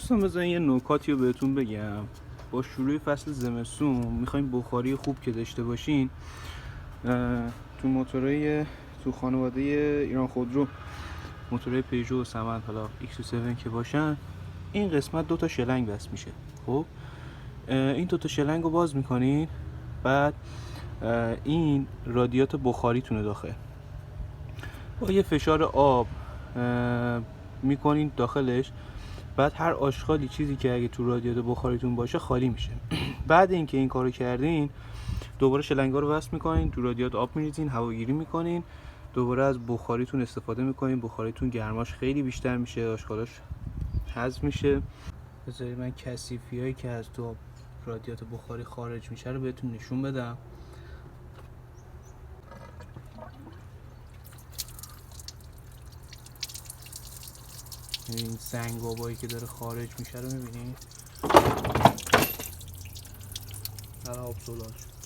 دوستان بذارین یه نکاتی رو بهتون بگم. با شروع فصل زمستون میخوایم بخاری خوب که داشته باشین، تو موتورهای تو خانواده ایران خودرو، موتورهای پیژو و سمند، حالا X7 که باشن، این قسمت 2 شلنگ بس میشه. خب این 2 شلنگ رو باز میکنین، بعد این رادیات بخاریتونه داخل با یه فشار آب میکنین داخلش. بعد هر آشغالی چیزی که اگه تو رادیات بخاریتون باشه خالی میشه. بعد اینکه این کارو کردین، دوباره شلنگا رو وصل میکنین، تو رادیات آب میریزین، هواگیری میکنین، دوباره از بخاریتون استفاده میکنین. بخاریتون گرماش خیلی بیشتر میشه، آشغالاش حذف میشه. بذارید من کثیفیایی که از تو رادیات بخاری خارج میشه رو بهتون نشون بدم. این سنگابایی که داره خارج میشه رو میبینید؟ در آب زلال شد.